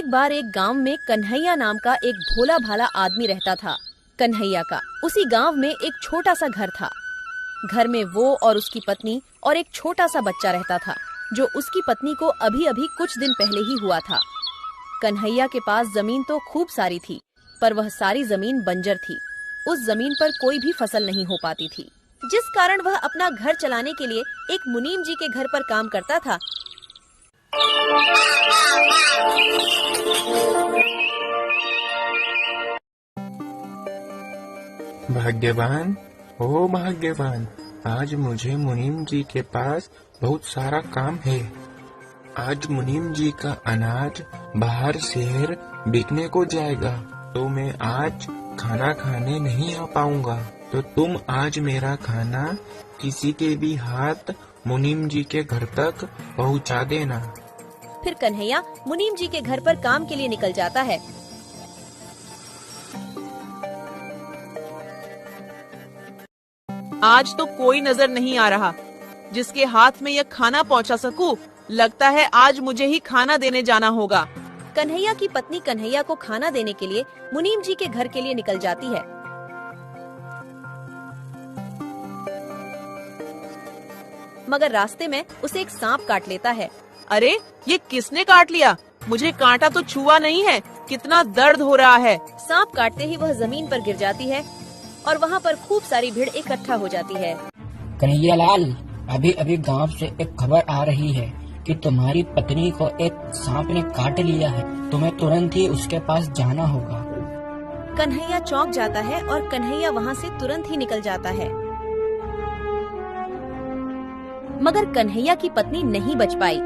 एक बार एक गांव में कन्हैया नाम का एक भोला भाला आदमी रहता था। कन्हैया का उसी गांव में एक छोटा सा घर था। घर में वो और उसकी पत्नी और एक छोटा सा बच्चा रहता था, जो उसकी पत्नी को अभी अभी कुछ दिन पहले ही हुआ था। कन्हैया के पास जमीन तो खूब सारी थी, पर वह सारी जमीन बंजर थी। उस जमीन पर कोई भी फसल नहीं हो पाती थी, जिस कारण वह अपना घर चलाने के लिए एक मुनीम जी के घर पर काम करता था। भाग्यवान, ओ भाग्यवान, आज मुझे मुनीम जी के पास बहुत सारा काम है। आज मुनीम जी का अनाज बाहर शहर बिकने को जाएगा, तो मैं आज खाना खाने नहीं आ पाऊंगा। तो तुम आज मेरा खाना किसी के भी हाथ मुनीम जी के घर तक पहुंचा देना। फिर कन्हैया मुनीम जी के घर पर काम के लिए निकल जाता है। आज तो कोई नजर नहीं आ रहा जिसके हाथ में यह खाना पहुंचा सकूं। लगता है आज मुझे ही खाना देने जाना होगा। कन्हैया की पत्नी कन्हैया को खाना देने के लिए मुनीम जी के घर के लिए निकल जाती है। मगर रास्ते में उसे एक सांप काट लेता है। अरे, ये किसने काट लिया? मुझे कांटा तो छुआ नहीं है। कितना दर्द हो रहा है। सांप काटते ही वह जमीन पर गिर जाती है और वहाँ पर खूब सारी भीड़ इकट्ठा हो जाती है। कन्हैया लाल, अभी अभी गांव से एक खबर आ रही है कि तुम्हारी पत्नी को एक सांप ने काट लिया है। तुम्हें तुरंत ही उसके पास जाना होगा। कन्हैया चौंक जाता है और कन्हैया वहाँ से तुरंत ही निकल जाता है। मगर कन्हैया की पत्नी नहीं बच पाई।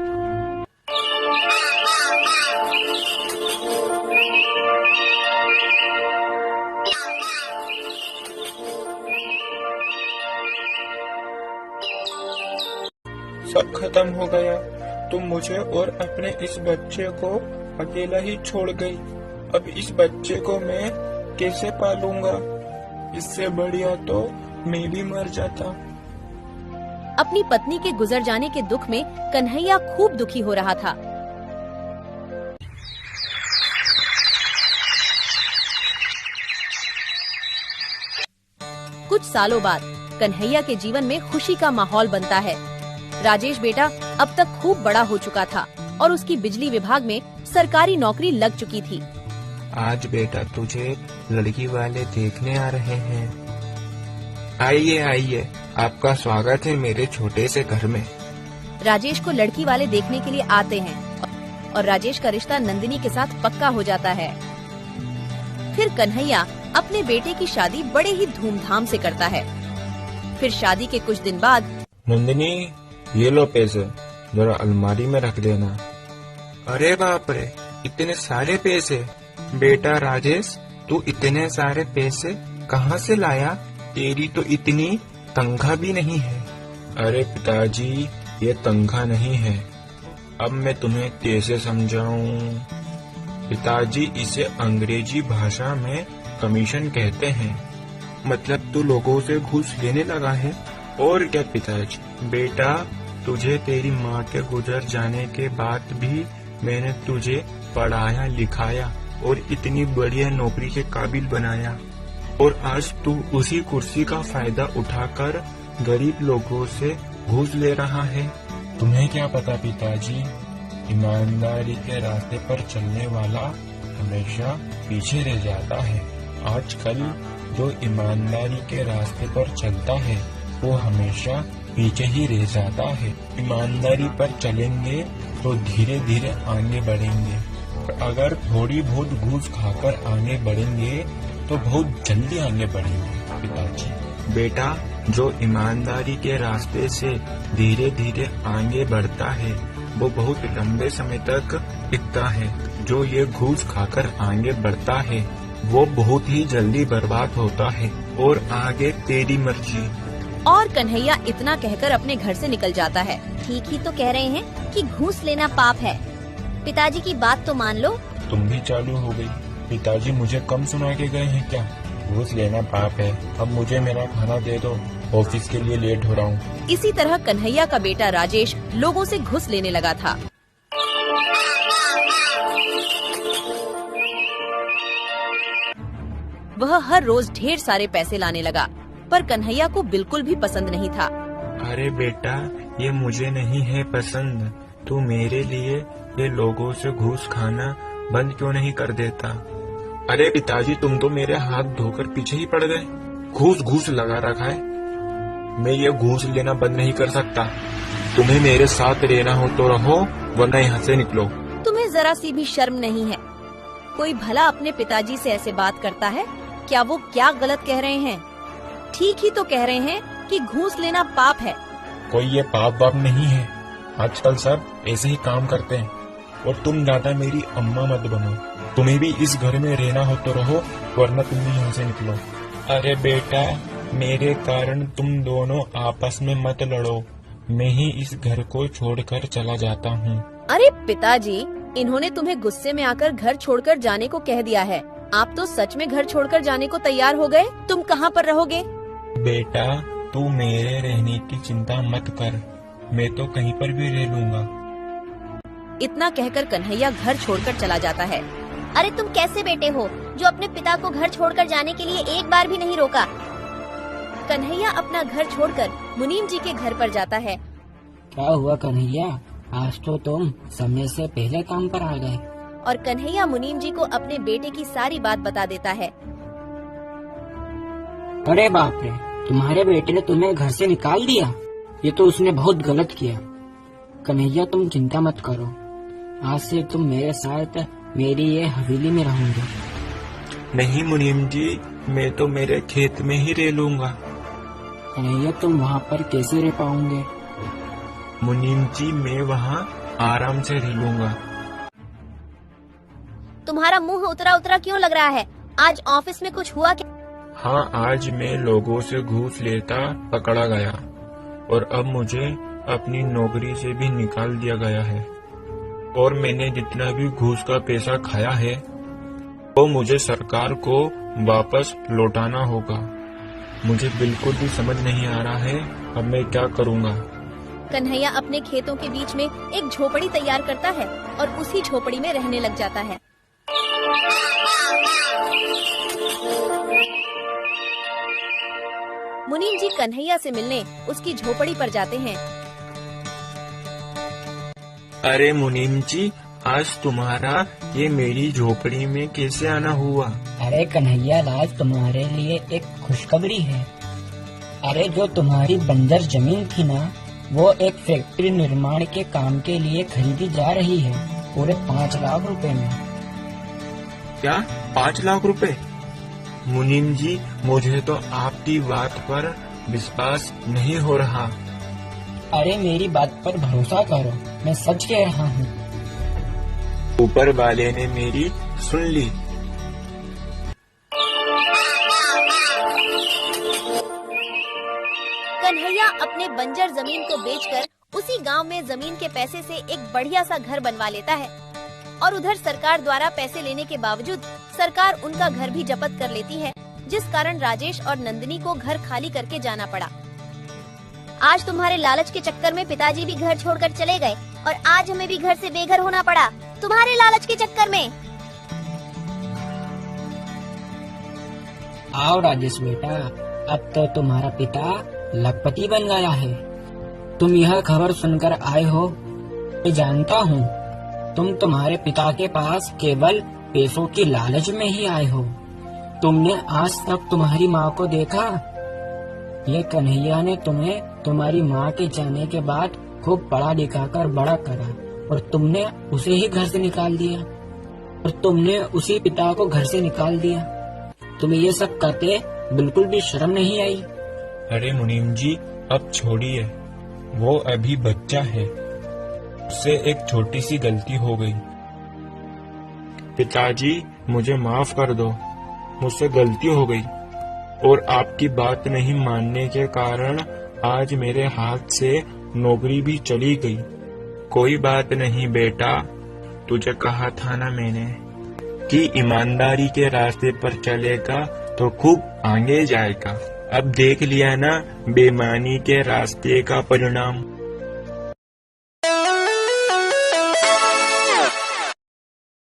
सब खत्म हो गया। तुम मुझे और अपने इस बच्चे को अकेला ही छोड़ गई। अब इस बच्चे को मैं कैसे पालूंगा? इससे बढ़िया तो मैं भी मर जाता। अपनी पत्नी के गुजर जाने के दुख में कन्हैया खूब दुखी हो रहा था। कुछ सालों बाद कन्हैया के जीवन में खुशी का माहौल बनता है। राजेश बेटा अब तक खूब बड़ा हो चुका था और उसकी बिजली विभाग में सरकारी नौकरी लग चुकी थी। आज बेटा तुझे लड़की वाले देखने आ रहे हैं। आइए आइए, आपका स्वागत है मेरे छोटे से घर में। राजेश को लड़की वाले देखने के लिए आते हैं और राजेश का रिश्ता नंदिनी के साथ पक्का हो जाता है। फिर कन्हैया अपने बेटे की शादी बड़े ही धूमधाम से करता है। फिर शादी के कुछ दिन बाद, नंदिनी, ये लो पैसे, जरा अलमारी में रख देना। अरे बाप रे, इतने सारे पैसे! बेटा राजेश, तू इतने सारे पैसे कहाँ से लाया? तेरी तो इतनी तनख्वाह भी नहीं है। अरे पिताजी, ये तनख्वाह नहीं है। अब मैं तुम्हें कैसे समझाऊं? पिताजी, इसे अंग्रेजी भाषा में कमीशन कहते हैं। मतलब तू लोगों से घूस लेने लगा है। और क्या पिताजी? बेटा, तुझे तेरी माँ के गुजर जाने के बाद भी मैंने तुझे पढ़ाया लिखाया और इतनी बढ़िया नौकरी के काबिल बनाया, और आज तू उसी कुर्सी का फायदा उठाकर गरीब लोगों से घूस ले रहा है। तुम्हें क्या पता पिताजी, ईमानदारी के रास्ते पर चलने वाला हमेशा पीछे रह जाता है। आजकल जो ईमानदारी के रास्ते पर चलता है वो हमेशा पीछे ही रह जाता है। ईमानदारी पर चलेंगे तो धीरे धीरे आगे बढ़ेंगे, अगर थोड़ी बहुत घूस खाकर आगे बढ़ेंगे तो बहुत जल्दी आगे बढ़ेंगे। पिताजी, बेटा, जो ईमानदारी के रास्ते से धीरे धीरे आगे बढ़ता है वो बहुत लंबे समय तक टिकता है। जो ये घूस खाकर आगे बढ़ता है वो बहुत ही जल्दी बर्बाद होता है। और आगे तेरी मर्जी। और कन्हैया इतना कहकर अपने घर से निकल जाता है। ठीक ही तो कह रहे हैं कि घूस लेना पाप है। पिताजी की बात तो मान लो। तुम भी चालू हो गई। पिताजी मुझे कम सुना के गए हैं क्या? घूस लेना पाप है। अब मुझे मेरा खाना दे दो, ऑफिस के लिए लेट हो रहा हूँ। इसी तरह कन्हैया का बेटा राजेश लोगों से घूस लेने लगा था। वह हर रोज ढेर सारे पैसे लाने लगा, पर कन्हैया को बिल्कुल भी पसंद नहीं था। अरे बेटा, ये मुझे नहीं है पसंद। तू मेरे लिए ये लोगों से घूस खाना बंद क्यों नहीं कर देता? अरे पिताजी, तुम तो मेरे हाथ धोकर पीछे ही पड़ गए। घूस घूस लगा रखा है। मैं ये घूस लेना बंद नहीं कर सकता। तुम्हें मेरे साथ रहना हो तो रहो, वरना यहाँ से निकलो। तुम्हें जरा सी भी शर्म नहीं है? कोई भला अपने पिताजी से ऐसे बात करता है? क्या वो क्या गलत कह रहे हैं? ठीक ही तो कह रहे हैं कि घूस लेना पाप है। कोई ये पाप वाप नहीं है। आजकल सब ऐसे ही काम करते हैं। और तुम ज्यादा मेरी अम्मा मत बनो। तुम्हें भी इस घर में रहना हो तो रहो, वरना तुम भी यहाँ से निकलो। अरे बेटा, मेरे कारण तुम दोनों आपस में मत लड़ो। मैं ही इस घर को छोड़कर चला जाता हूँ। अरे पिताजी, इन्होंने तुम्हें गुस्से में आकर घर छोड़कर जाने को कह दिया है। आप तो सच में घर छोड़कर जाने को तैयार हो गए। तुम कहाँ पर रहोगे? बेटा, तू मेरे रहने की चिंता मत कर। मैं तो कहीं पर भी रह लूंगा। इतना कहकर कन्हैया घर छोड़कर चला जाता है। अरे तुम कैसे बेटे हो जो अपने पिता को घर छोड़कर जाने के लिए एक बार भी नहीं रोका? कन्हैया अपना घर छोड़कर मुनीम जी के घर पर जाता है। क्या हुआ कन्हैया, आज तो तुम समय से पहले काम पर आ गए। और कन्हैया मुनीम जी को अपने बेटे की सारी बात बता देता है। अरे बाप रे, तुम्हारे बेटे ने तुम्हें घर से निकाल दिया। ये तो उसने बहुत गलत किया। कन्हैया, तुम चिंता मत करो। आज से तुम मेरे साथ मेरी ये हवेली में रहोगे। नहीं मुनीम जी, मैं तो मेरे खेत में ही रह लूंगा। कन्हैया, तुम वहाँ पर कैसे रह पाओगे? मुनीम जी, मैं वहाँ आराम से रह लूंगा। तुम्हारा मुंह उतरा उतरा क्यों लग रहा है? आज ऑफिस में कुछ हुआ क्या? हाँ, आज मैं लोगों से घूस लेता पकड़ा गया और अब मुझे अपनी नौकरी से भी निकाल दिया गया है। और मैंने जितना भी घूस का पैसा खाया है वो मुझे सरकार को वापस लौटाना होगा। मुझे बिल्कुल भी समझ नहीं आ रहा है अब मैं क्या करूँगा। कन्हैया अपने खेतों के बीच में एक झोपड़ी तैयार करता है और उसी झोपड़ी में रहने लग जाता है। मुनीम जी कन्हैया से मिलने उसकी झोपड़ी पर जाते हैं। अरे मुनीम जी, आज तुम्हारा ये मेरी झोपड़ी में कैसे आना हुआ? अरे कन्हैया, आज तुम्हारे लिए एक खुशखबरी है। अरे जो तुम्हारी बंजर जमीन थी ना, वो एक फैक्ट्री निर्माण के काम के लिए खरीदी जा रही है, पूरे 5 लाख रुपए में। क्या 5 लाख रुपए? मुनीम जी, मुझे तो आपकी बात पर विश्वास नहीं हो रहा। अरे मेरी बात पर भरोसा करो, मैं सच कह रहा हूँ। ऊपर वाले ने मेरी सुन ली। कन्हैया अपने बंजर जमीन को बेचकर उसी गांव में जमीन के पैसे से एक बढ़िया सा घर बनवा लेता है। और उधर सरकार द्वारा पैसे लेने के बावजूद सरकार उनका घर भी जब्त कर लेती है, जिस कारण राजेश और नंदिनी को घर खाली करके जाना पड़ा। आज तुम्हारे लालच के चक्कर में पिताजी भी घर छोड़कर चले गए और आज हमें भी घर से बेघर होना पड़ा, तुम्हारे लालच के चक्कर में। आओ राजेश बेटा, अब तो तुम्हारा पिता लखपति बन गया है। तुम यह खबर सुनकर आए हो, मैं जानता हूँ। तुम तुम्हारे पिता के पास केवल पैसों की लालच में ही आए हो। तुमने आज तक तुम्हारी माँ को देखा? ये कन्हैया ने तुम्हें तुम्हारी माँ के जाने के बाद खूब पढ़ा लिखा कर बड़ा करा और तुमने उसे ही घर से निकाल दिया और तुमने उसी पिता को घर से निकाल दिया। तुम्हें ये सब करते बिल्कुल भी शर्म नहीं आई? अरे मुनीम जी, अब छोड़िए, वो अभी बच्चा है, उससे एक छोटी सी गलती हो गई। पिताजी, मुझे माफ कर दो, मुझसे गलती हो गई और आपकी बात नहीं मानने के कारण आज मेरे हाथ से नौकरी भी चली गई। कोई बात नहीं बेटा, तुझे कहा था ना मैंने कि ईमानदारी के रास्ते पर चलेगा तो खूब आगे जाएगा। अब देख लिया ना बेईमानी के रास्ते का परिणाम।